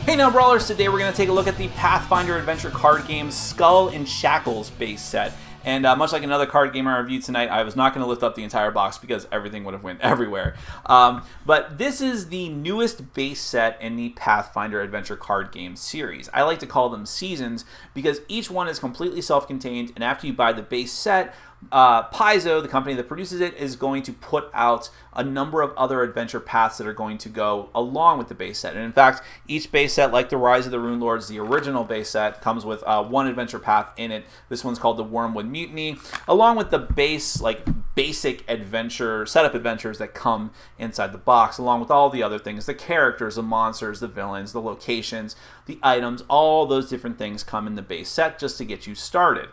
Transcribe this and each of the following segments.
Hey now Brawlers, today we're going to take a look at the Pathfinder adventure card game Skull and Shackles base set. And much like another card game I reviewed tonight, I was not going to lift up the entire box because everything would have went everywhere. But this is the newest base set in the Pathfinder adventure card game series. I like to call them seasons because each one is completely self-contained, and after you buy the base set, Paizo, the company that produces it, is going to put out a number of other adventure paths that are going to go along with the base set. And in fact, each base set, like the Rise of the Rune Lords, the original base set, comes with one adventure path in it. This one's called the Wormwood Mutiny, along with the basic adventure, setup adventures that come inside the box, along with all the other things, the characters, the monsters, the villains, the locations, the items, all those different things come in the base set just to get you started.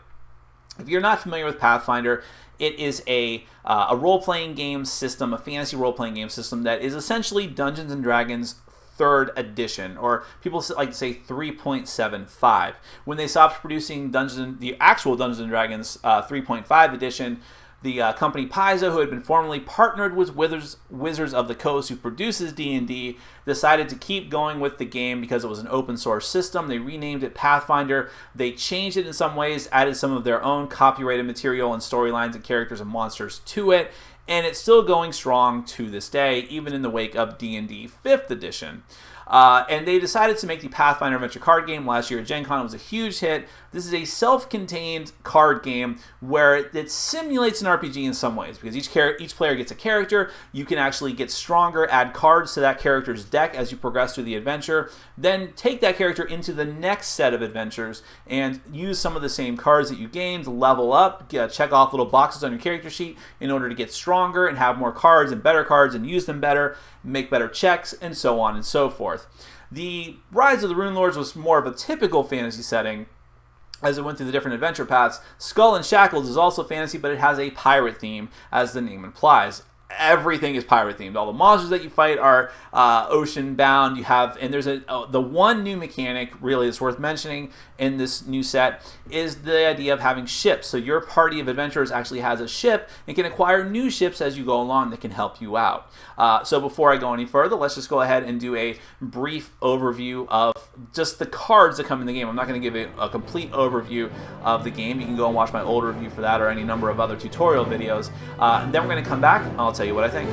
If you're not familiar with Pathfinder, it is a role-playing game system, a fantasy role-playing game system that is essentially Dungeons & Dragons 3rd edition, or people like to say 3.75. When they stopped producing the actual Dungeons & Dragons 3.5 edition, the company Paizo, who had been formerly partnered with Wizards of the Coast, who produces D&D, decided to keep going with the game because it was an open source system. They renamed it Pathfinder. They changed it in some ways, added some of their own copyrighted material and storylines and characters and monsters to it, and it's still going strong to this day, even in the wake of D&D 5th edition. And they decided to make the Pathfinder adventure card game last year at Gen Con. It was a huge hit. This is a self-contained card game where it simulates an RPG in some ways, because each player gets a character. You can actually get stronger, add cards to that character's deck as you progress through the adventure, then take that character into the next set of adventures and use some of the same cards that you gained to level up, check off little boxes on your character sheet in order to get stronger and have more cards and use them better, make better checks, and so on and so forth. The Rise of the Rune Lords was more of a typical fantasy setting as it went through the different adventure paths. Skull and Shackles is also fantasy, but it has a pirate theme, as the name implies. Everything is pirate themed. All the monsters that you fight are ocean bound. And there's the one new mechanic really that's worth mentioning in this new set is the idea of having ships. So your party of adventurers actually has a ship and can acquire new ships as you go along that can help you out. So before I go any further, let's just go ahead and do a brief overview of just the cards that come in the game. I'm not going to give a complete overview of the game. You can go and watch my old review for that or any number of other tutorial videos. And then we're going to come back and I'll tell you what I think.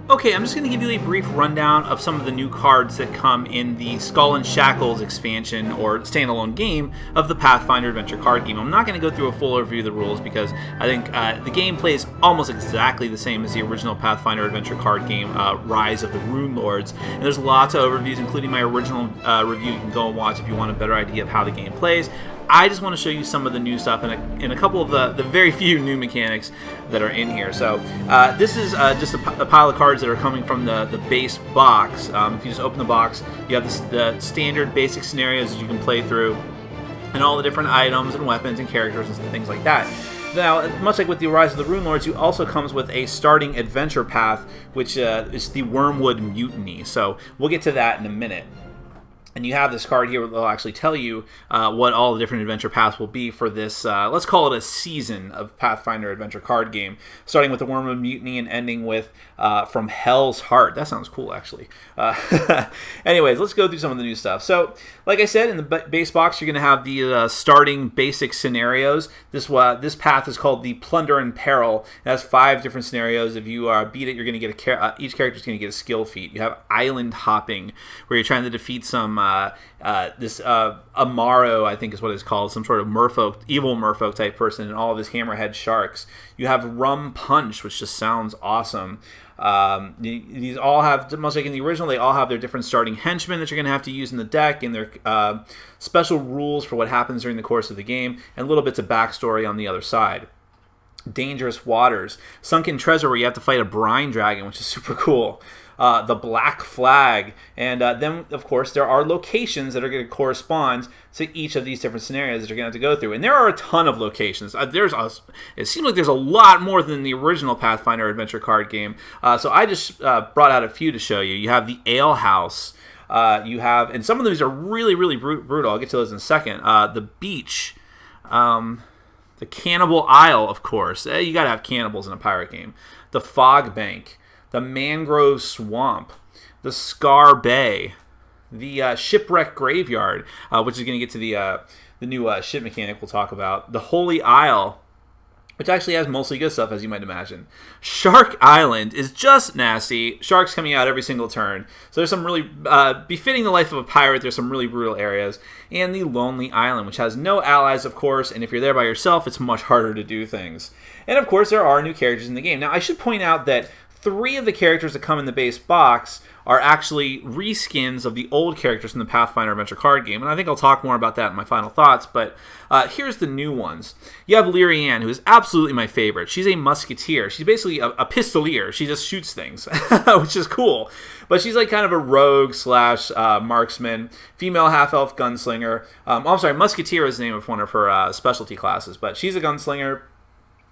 Okay, I'm just going to give you a brief rundown of some of the new cards that come in the Skull and Shackles expansion or standalone game of the Pathfinder adventure card game. I'm not going to go through a full overview of the rules because I think the game plays almost exactly the same as the original Pathfinder adventure card game, Rise of the Rune Lords. And there's lots of overviews, including my original review you can go and watch if you want a better idea of how the game plays. I just want to show you some of the new stuff and a couple of the very few new mechanics that are in here. So this is just a pile of cards that are coming from the base box. If you just open the box, you have the standard basic scenarios that you can play through and all the different items and weapons and characters and things like that. Now, much like with the Rise of the Rune Lords, you also comes with a starting adventure path, which is the Wormwood Mutiny. So we'll get to that in a minute. And you have this card here that will actually tell you what all the different adventure paths will be for this, let's call it a season of Pathfinder adventure card game, starting with the Wormwood Mutiny and ending with From Hell's Heart. That sounds cool, actually. Anyways, let's go through some of the new stuff. So, like I said, in the base box, you're going to have the starting basic scenarios. This path is called the Plunder and Peril. It has 5 different scenarios. If you beat it, you're going to get each character is going to get a skill feat. You have Island Hopping, where you're trying to defeat some this Amaro, I think is what it's called, some sort of evil merfolk type person, and all of his hammerhead sharks. You have Rum Punch, which just sounds awesome. These all have, much like in the original, they all have their different starting henchmen that you're going to have to use in the deck, and their special rules for what happens during the course of the game, and little bits of backstory on the other side. Dangerous Waters, Sunken Treasure, where you have to fight a brine dragon, which is super cool. The Black Flag, and then, of course, there are locations that are going to correspond to each of these different scenarios that you're going to have to go through. And there are a ton of locations. It seems like there's a lot more than the original Pathfinder adventure card game. So I just brought out a few to show you. You have the Ale House. You have, and some of these are really, really brutal. I'll get to those in a second. The Beach. The Cannibal Isle, of course. You got to have cannibals in a pirate game. The Fog Bank. The Mangrove Swamp. The Scar Bay. The Shipwreck Graveyard, which is going to get to the new ship mechanic we'll talk about. The Holy Isle, which actually has mostly good stuff, as you might imagine. Shark Island is just nasty. Sharks coming out every single turn. So there's some really, befitting the life of a pirate, there's some really brutal areas. And the Lonely Island, which has no allies, of course, and if you're there by yourself, it's much harder to do things. And of course, there are new characters in the game. Now, I should point out that 3 of the characters that come in the base box are actually reskins of the old characters from the Pathfinder Adventure card game. And I think I'll talk more about that in my final thoughts. But here's the new ones. You have Lyrianne, who is absolutely my favorite. She's a musketeer. She's basically a pistolier. She just shoots things, which is cool. But she's like kind of a rogue / marksman, female half-elf gunslinger. I'm sorry, musketeer is the name of one of her specialty classes. But she's a gunslinger.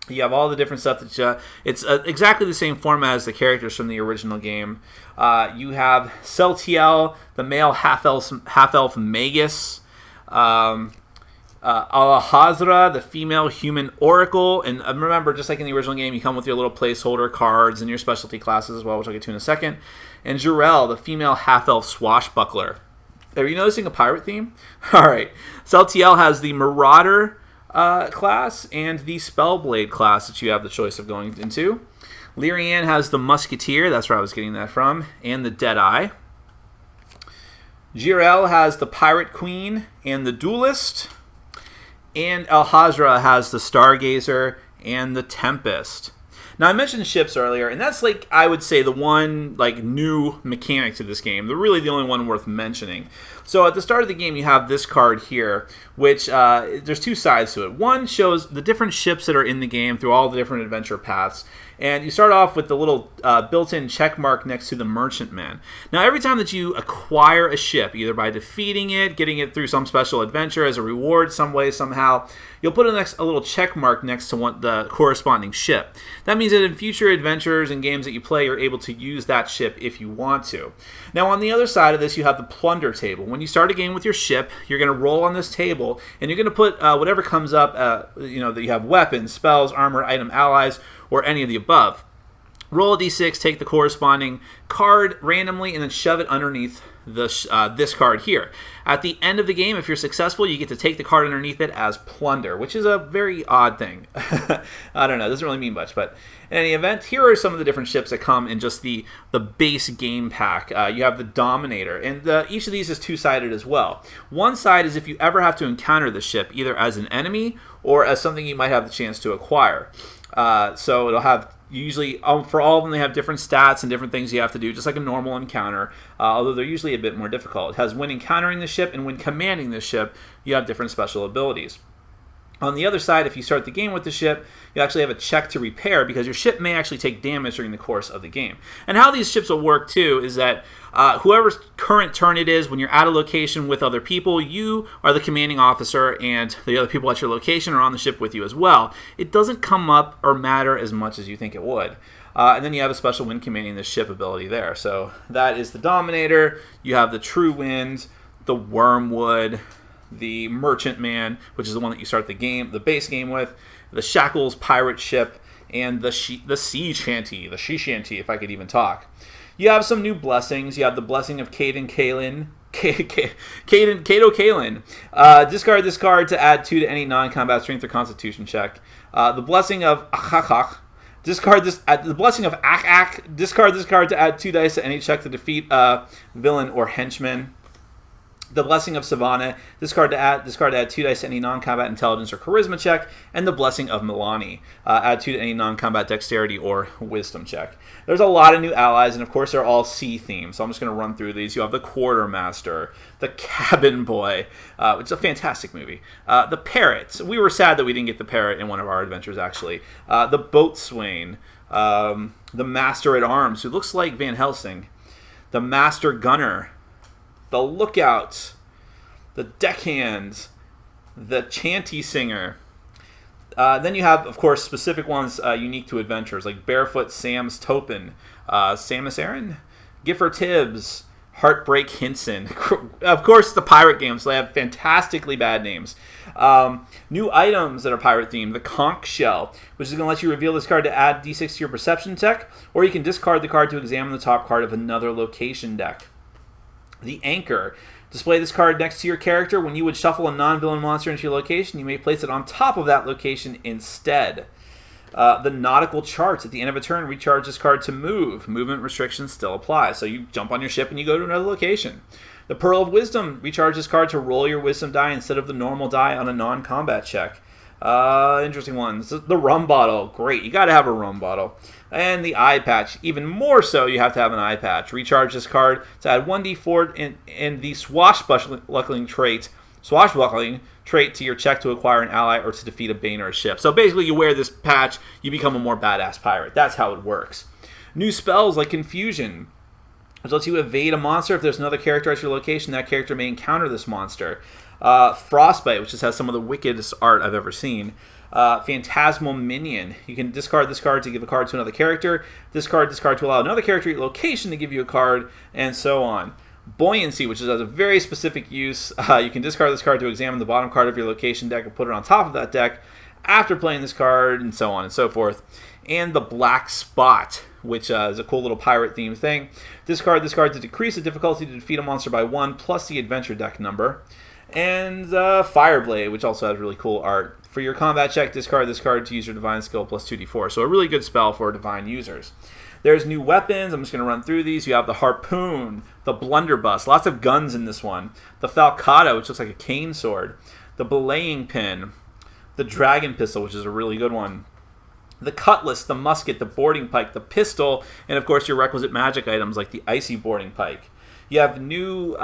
You have all the different stuff that it's exactly the same format as the characters from the original game. You have Celtiel, the male half-elf magus. Alhazra, the female human oracle. And remember, just like in the original game, you come with your little placeholder cards and your specialty classes as well, which I'll get to in a second. And Jurel, the female half-elf swashbuckler. Are you noticing a pirate theme? All right. Celtiel has the marauder class and the Spellblade class that you have the choice of going into. Lyrianne has the Musketeer, that's where I was getting that from, and the Deadeye. Jirel has the Pirate Queen and the Duelist. And Alhazra has the Stargazer and the Tempest. Now, I mentioned ships earlier, and that's, like, I would say the one, like, new mechanic to this game. They're really the only one worth mentioning. So at the start of the game, you have this card here, which there's 2 sides to it. One shows the different ships that are in the game through all the different adventure paths. And you start off with the little built-in check mark next to the Merchantman. Now, every time that you acquire a ship, either by defeating it, getting it through some special adventure as a reward some way, somehow, you'll put a little check mark next to the corresponding ship. That means that in future adventures and games that you play, you're able to use that ship if you want to. Now, on the other side of this, you have the plunder table. When you start a game with your ship, you're going to roll on this table, and you're going to put whatever comes up, that you have weapons, spells, armor, item, allies, or any of the above. Roll a d6, take the corresponding card randomly, and then shove it underneath this card here. At the end of the game, if you're successful, you get to take the card underneath it as plunder, which is a very odd thing. I don't know, it doesn't really mean much, but in any event, here are some of the different ships that come in just the base game pack. You have the Dominator, and each of these is 2-sided as well. One side is if you ever have to encounter the ship, either as an enemy or as something you might have the chance to acquire. So it'll have, usually, for all of them, they have different stats and different things you have to do, just like a normal encounter, although they're usually a bit more difficult. It has when encountering the ship and when commanding the ship, you have different special abilities. On the other side, if you start the game with the ship, you actually have a check to repair because your ship may actually take damage during the course of the game. And how these ships will work, too, is that whoever's current turn it is, when you're at a location with other people, you are the commanding officer and the other people at your location are on the ship with you as well. It doesn't come up or matter as much as you think it would. And then you have a special wind commanding the ship ability there. So that is the Dominator. You have the True Wind, the Wormwood, the Merchantman, which is the one that you start the base game with, the Shackles pirate ship, and the Sea Shanty, if I could even talk. You have some new blessings. You have the blessing of Cato Kalin. Discard this card to add 2 to any non-combat strength or constitution check. The blessing of Achachach. Discard this. The blessing of Ak. Discard this card to add 2 dice to any check to defeat villain or henchman. The Blessing of Savannah, discard to add 2 dice to any non-combat intelligence or charisma check, and the Blessing of Milani, add 2 to any non-combat dexterity or wisdom check. There's a lot of new allies, and of course they're all sea themed, so I'm just going to run through these. You have the Quartermaster, the Cabin Boy, which is a fantastic movie, the Parrot. We were sad that we didn't get the Parrot in one of our adventures, actually. The Boatswain, the Master at Arms, who looks like Van Helsing, the Master Gunner, the Lookout, the Deckhand, the Chanty Singer. Then you have, of course, specific ones unique to adventures, like Barefoot Sam's Topin, Samus Aran, Giffer Tibbs, Heartbreak Hinson. Of course, the pirate games, so they have fantastically bad names. New items that are pirate themed. The Conch Shell, which is going to let you reveal this card to add d6 to your perception check, or you can discard the card to examine the top card of another location deck. The Anchor. Display this card next to your character. When you would shuffle a non-villain monster into your location, you may place it on top of that location instead. The Nautical Charts. At the end of a turn, recharge this card to move. Movement restrictions still apply. So you jump on your ship and you go to another location. The Pearl of Wisdom. Recharge this card to roll your Wisdom die instead of the normal die on a non-combat check. Interesting ones. The Rum Bottle. Great. You got to have a rum bottle. And the Eye Patch. Even more so, you have to have an Eye Patch. Recharge this card to add 1d4 in the Swashbuckling trait to your check to acquire an ally or to defeat a Bane or a ship. So basically, you wear this patch, you become a more badass pirate. That's how it works. New spells like Confusion, which lets you evade a monster. If there's another character at your location, that character may encounter this monster. Frostbite, which just has some of the wickedest art I've ever seen. Phantasmal Minion. You can discard this card to give a card to another character. Discard to allow another character at your location to give you a card, and so on. Buoyancy, which has a very specific use. You can discard this card to examine the bottom card of your location deck and put it on top of that deck after playing this card, and so on and so forth. And the Black Spot, which is a cool little pirate-themed thing. Discard this card to decrease the difficulty to defeat a monster by 1, plus the adventure deck number. And Fireblade, which also has really cool art. For your combat check, discard this card to use your Divine Skill plus 2d4. So a really good spell for Divine users. There's new weapons. I'm just going to run through these. You have the Harpoon, the Blunderbuss. Lots of guns in this one. The Falcata, which looks like a cane sword. The Belaying Pin. The Dragon Pistol, which is a really good one. The Cutlass, the Musket, the Boarding Pike, the Pistol, and of course your requisite magic items like the Icy Boarding Pike. You have new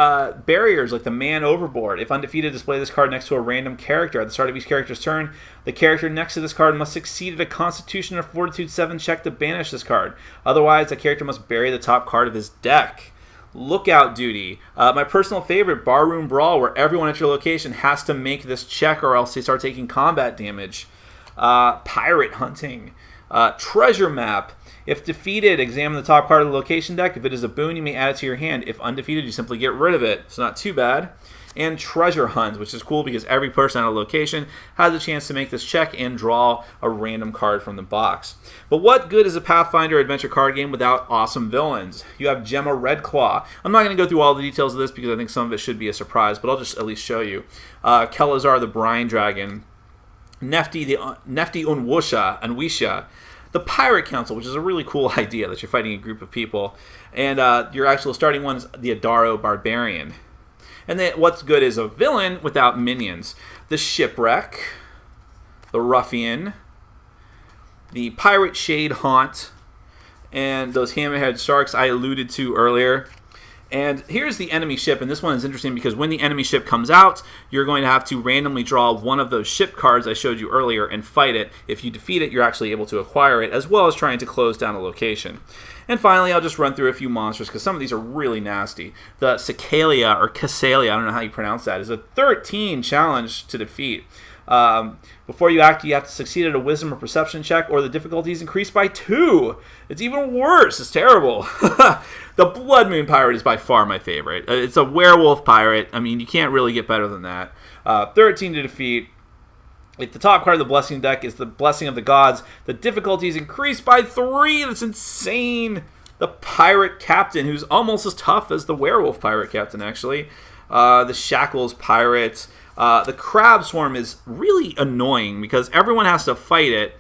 barriers like the Man Overboard. If undefeated, display this card next to a random character. At the start of each character's turn, the character next to this card must succeed at a Constitution or Fortitude 7 check to banish this card. Otherwise, the character must bury the top card of his deck. Lookout Duty. My personal favorite, Barroom Brawl, where everyone at your location has to make this check or else they start taking combat damage. Pirate Hunting. Treasure Map. If defeated, examine the top card of the location deck. If it is a boon, you may add it to your hand. If undefeated, you simply get rid of it. It's not too bad. And Treasure Hunt, which is cool because every person at a location has a chance to make this check and draw a random card from the box. But what good is a Pathfinder adventure card game without awesome villains? You have Gemma Redclaw. I'm not going to go through all the details of this because I think some of it should be a surprise, but I'll just at least show you. Kelazar the Brine Dragon. Nefti Unwisha. The Pirate Council, which is a really cool idea that you're fighting a group of people. And your actual starting one is the Adaro Barbarian. And then what's good is a villain without minions. The Shipwreck, the Ruffian, the Pirate Shade Haunt, and those hammerhead sharks I alluded to earlier. And here's the enemy ship, and this one is interesting because when the enemy ship comes out, you're going to have to randomly draw one of those ship cards I showed you earlier and fight it. If you defeat it, you're actually able to acquire it, as well as trying to close down a location. And finally, I'll just run through a few monsters because some of these are really nasty. The Cicalia, or Casalia, I don't know how you pronounce that, is a 13 challenge to defeat. Before you act, you have to succeed at a wisdom or perception check, or the difficulty is increased by 2. It's even worse. It's terrible. The Blood Moon Pirate is by far my favorite. It's a werewolf pirate. I mean, you can't really get better than that. 13 to defeat. If the top card of the Blessing deck is the Blessing of the Gods, the difficulty is increased by 3. That's insane. The Pirate Captain, who's almost as tough as the Werewolf Pirate Captain, actually. The Shackles Pirate. The Crab Swarm is really annoying because everyone has to fight it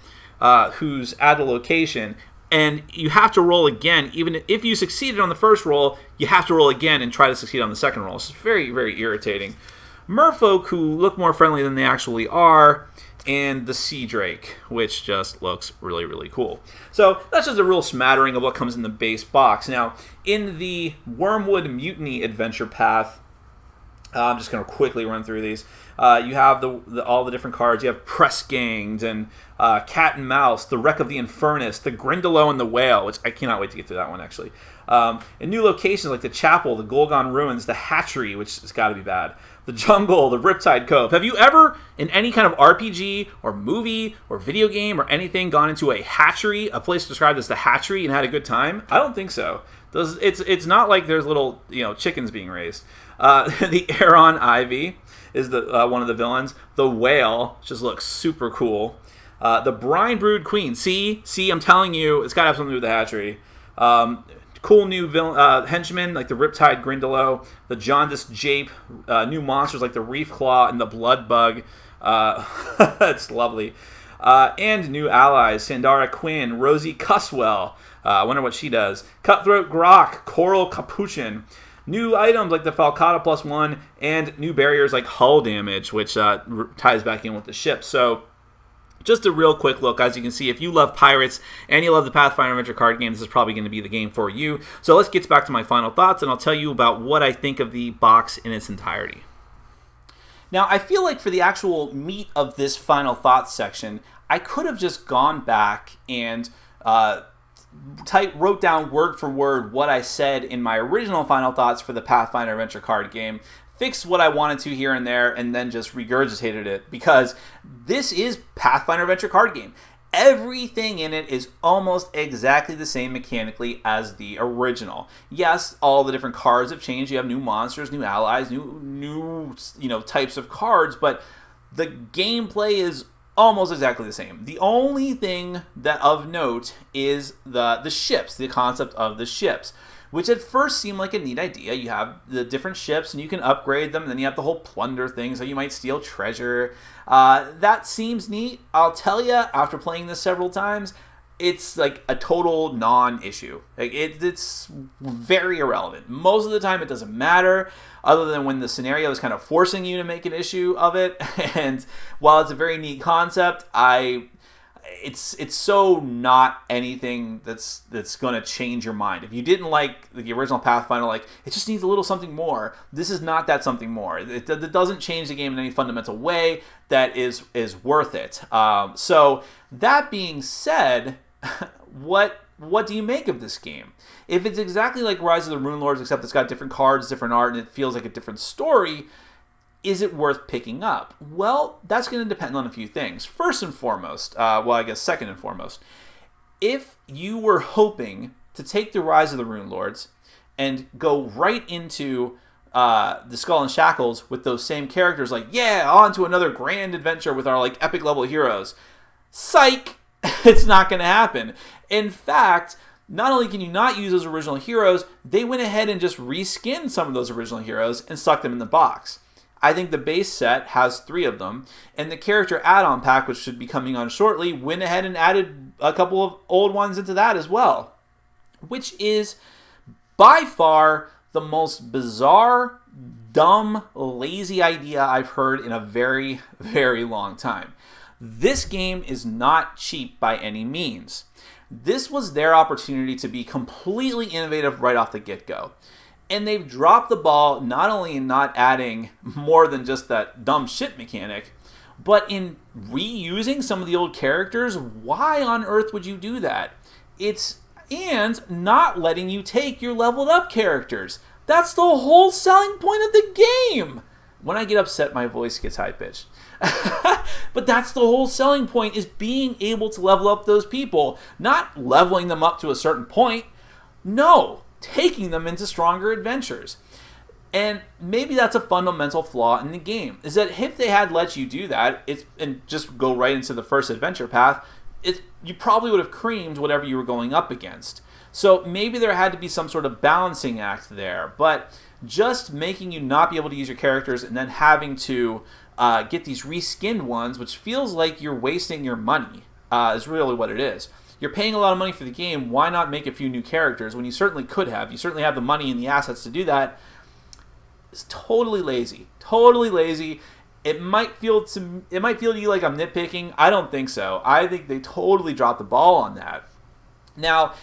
who's at a location, and you have to roll again. Even if you succeeded on the first roll, you have to roll again and try to succeed on the second roll. It's very, very irritating. Merfolk, who look more friendly than they actually are, and the Sea Drake, which just looks really, really cool. So that's just a real smattering of what comes in the base box. Now, in the Wormwood Mutiny Adventure Path, I'm just going to quickly run through these. You have all the different cards. You have Press Ganged and Cat and Mouse, the Wreck of the Infernus, the Grindelow and the Whale, which I cannot wait to get through that one, actually. And new locations like the Chapel, the Golgon Ruins, the Hatchery, which has got to be bad, the Jungle, the Riptide Cove. Have you ever, in any kind of RPG or movie or video game or anything, gone into a hatchery, a place described as the Hatchery, and had a good time? I don't think so. It's not like there's little chickens being raised. The Aeron Ivy is the one of the villains. The Whale just looks super cool. The Brine Brood Queen. See, I'm telling you, it's got to have something to do with the hatchery. Cool new henchmen like the Riptide Grindylow, the Jaundiced Jape, new monsters like the Reef Claw and the Blood Bug. It's lovely. And new allies, Sandara Quinn, Rosie Cusswell. I wonder what she does. Cutthroat Grok, Coral Capuchin. New items like the Falcata +1, and new barriers like hull damage, which ties back in with the ship. So, just a real quick look. As you can see, if you love pirates and you love the Pathfinder Adventure card games, this is probably going to be the game for you. So let's get back to my final thoughts, and I'll tell you about what I think of the box in its entirety. Now, I feel like for the actual meat of this final thoughts section, I could have just gone back and wrote down word for word what I said in my original final thoughts for the Pathfinder Adventure card game, fixed what I wanted to here and there, and then just regurgitated it, because this is Pathfinder Adventure card game. Everything in it is almost exactly the same mechanically as the original. Yes, all the different cards have changed. You have new monsters, new allies, new types of cards, but the gameplay is almost exactly the same. The only thing that of note is the ships, the concept of the ships, which at first seemed like a neat idea. You have the different ships and you can upgrade them, and then you have the whole plunder thing, so you might steal treasure. That seems neat. I'll tell you, after playing this several times, it's like a total non-issue. Like it's very irrelevant. Most of the time it doesn't matter, other than when the scenario is kind of forcing you to make an issue of it. And while it's a very neat concept, it's so not anything that's going to change your mind. If you didn't like the original Pathfinder, like it just needs a little something more, this is not that something more. It doesn't change the game in any fundamental way that is worth it. So that being said, what do you make of this game? If it's exactly like Rise of the Rune Lords, except it's got different cards, different art, and it feels like a different story, is it worth picking up? Well, that's going to depend on a few things. First and foremost, second and foremost, if you were hoping to take the Rise of the Rune Lords and go right into the Skull and Shackles with those same characters, like, yeah, on to another grand adventure with our like epic level heroes, psych! It's not going to happen. In fact, not only can you not use those original heroes, they went ahead and just reskinned some of those original heroes and stuck them in the box. I think the base set has 3 of them, and the character add-on pack, which should be coming on shortly, went ahead and added a couple of old ones into that as well, which is by far the most bizarre, dumb, lazy idea I've heard in a very, very long time. This game is not cheap by any means. This was their opportunity to be completely innovative right off the get-go. And they've dropped the ball not only in not adding more than just that dumb shit mechanic, but in reusing some of the old characters. Why on earth would you do that? And not letting you take your leveled up characters. That's the whole selling point of the game. When I get upset, my voice gets high-pitched. But that's the whole selling point, is being able to level up those people. Not leveling them up to a certain point. No. Taking them into stronger adventures. And maybe that's a fundamental flaw in the game, is that if they had let you do that and just go right into the first adventure path, you probably would have creamed whatever you were going up against. So maybe there had to be some sort of balancing act there, but just making you not be able to use your characters and then having to get these reskinned ones, which feels like you're wasting your money, is really what it is. You're paying a lot of money for the game. Why not make a few new characters when you certainly could have? You certainly have the money and the assets to do that. It's totally lazy. Totally lazy. It might feel to you like I'm nitpicking. I don't think so. I think they totally dropped the ball on that. Now,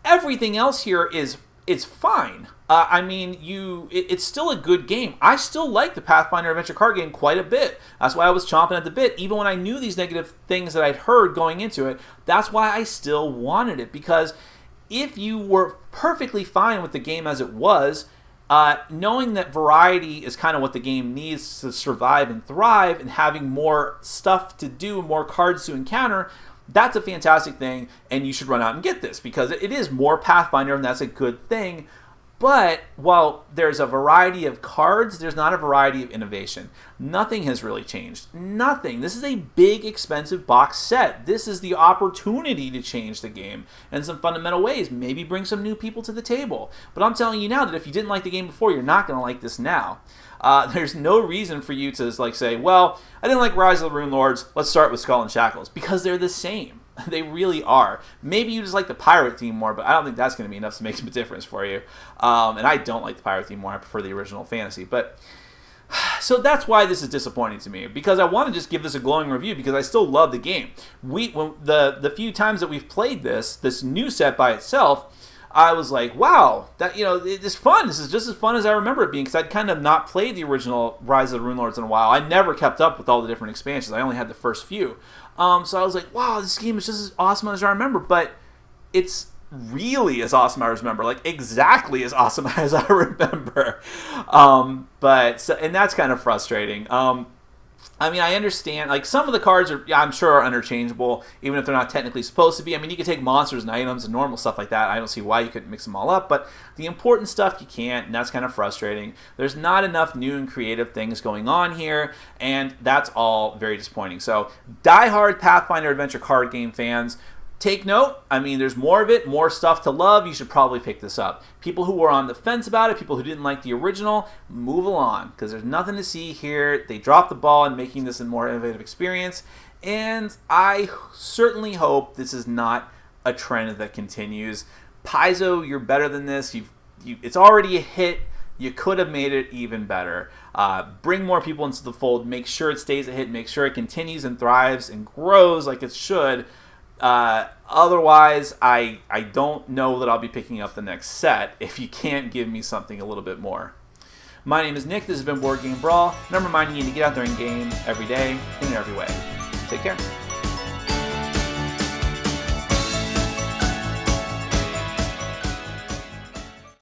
everything else here is fine. It's still a good game. I still like the Pathfinder Adventure card game quite a bit. That's why I was chomping at the bit, even when I knew these negative things that I'd heard going into it. That's why I still wanted it, because if you were perfectly fine with the game as it was, knowing that variety is kind of what the game needs to survive and thrive, and having more stuff to do, more cards to encounter, That's a fantastic thing, and you should run out and get this because it is more Pathfinder, and that's a good thing. But while there's a variety of cards, there's not a variety of innovation. Nothing has really changed. Nothing. This is a big, expensive box set. This is the opportunity to change the game in some fundamental ways. Maybe bring some new people to the table. But I'm telling you now that if you didn't like the game before, you're not going to like this now. There's no reason for you to say, well, I didn't like Rise of the Rune Lords. Let's start with Skull and Shackles. Because they're the same. They really are. Maybe you just like the pirate theme more, but I don't think that's going to be enough to make a difference for you. And I don't like the pirate theme more. I prefer the original fantasy. But so that's why this is disappointing to me, because I want to just give this a glowing review because I still love the game. The few times that we've played this new set by itself, I was like, wow, that it's fun. This is just as fun as I remember it being, because I'd kind of not played the original Rise of the Rune Lords in a while. I never kept up with all the different expansions. I only had the first few. So I was like, wow, this game is just as awesome as I remember, but it's really as awesome as I remember, like exactly as awesome as I remember. And that's kind of frustrating. I mean, I understand, like, some of the cards I'm sure are interchangeable, even if they're not technically supposed to be. I mean, you can take monsters and items and normal stuff like that. I don't see why you couldn't mix them all up, but the important stuff you can't, and that's kind of frustrating. There's not enough new and creative things going on here, and that's all very disappointing. So, diehard Pathfinder Adventure card game fans, take note. I mean, there's more of it, more stuff to love. You should probably pick this up. People who were on the fence about it, people who didn't like the original, move along, because there's nothing to see here. They dropped the ball in making this a more innovative experience, and I certainly hope this is not a trend that continues. Paizo, you're better than this. It's already a hit. You could have made it even better. Bring more people into the fold. Make sure it stays a hit. Make sure it continues and thrives and grows like it should. Otherwise, I don't know that I'll be picking up the next set if you can't give me something a little bit more. My name is Nick. This has been Board Game Brawl, and I'm reminding you to get out there and game every day in every way. Take care.